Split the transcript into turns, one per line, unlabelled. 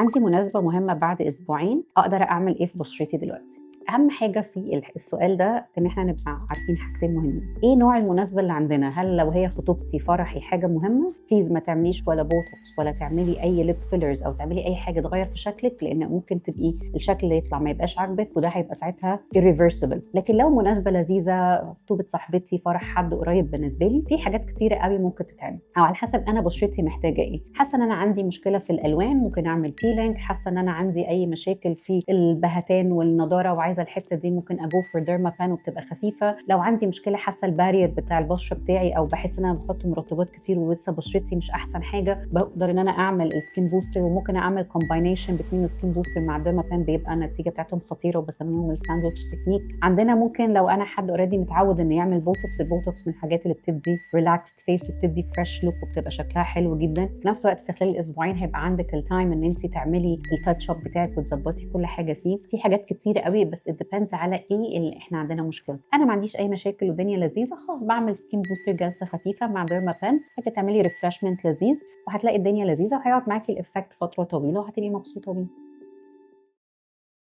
عندي مناسبة مهمة بعد أسبوعين، أقدر أعمل إيه في بشرتي دلوقتي؟ أهم حاجة في السؤال ده إن إحنا نبقى عارفين حاجتين مهمين. إيه نوع المناسبة اللي عندنا؟ هل لو هي خطوبتي، فرحي، حاجة مهمة، بليز ما تعمليش ولا بوتوكس ولا تعملي أي ليب فيلرز أو تعملي أي حاجة تغير في شكلك، لأن ممكن تبقي الشكل اللي يطلع ما يبقاش عاجبك، وده هيبقى ساعتها irreversible. لكن لو مناسبة لذيذة، خطوبة صاحبتي، فرح حد قريب بالنسبة لي، في حاجات كتيرة قوي ممكن تتعمل، أو على حسب أنا بشرتي محتاجة إيه. حاسة إن أنا عندي مشكلة في الألوان، ممكن أعمل بيلينج. حاسة إن أنا عندي أي مشاكل في البهتان والنضارة وعايزة الحتة دي، ممكن أجو فور ديرما بان وبتبقى خفيفة. لو عندي مشكلة، حاسة البارير بتاع البشرة بتاعي، أو بحس إن أنا بحط مرطبات كتير ولسه بشرتي مش أحسن حاجة، بقدر إن أنا أعمل السكين بوستر، وممكن أعمل كومباينيشن بين السكين بوستر مع الديرما بان، بيبقى النتيجة بتاعتهم خطيرة، وبسميهم الساندويتش تكنيك. عندنا ممكن لو أنا حد اوريدي متعود إنه يعمل بوتوكس، البوتوكس من الحاجات اللي بتدي ريلاكسد فيس وبتدي فريش لوك وبتبقى شكلها حلو جدا. في نفس الوقت في خلال الأسبوعين هيبقى عندك التايم إن أنت تعملي التاتش اب بتاعك وتظبطي كل حاجة فيه. في حاجات كتيرة قوي، بس it depends على إيه اللي إحنا عندنا مشكلة. أنا ما عنديش أي مشاكل والدنيا لذيذة، خلاص بعمل سكين بوستر جلسة خفيفة مع ديرما بان، هتعملي ريفرشمنت لذيذ، وهتلاقي الدنيا لذيذة، وهيقعد معاكي الإفكت فترة طويلة، وهتبقي مبسوطة بيه.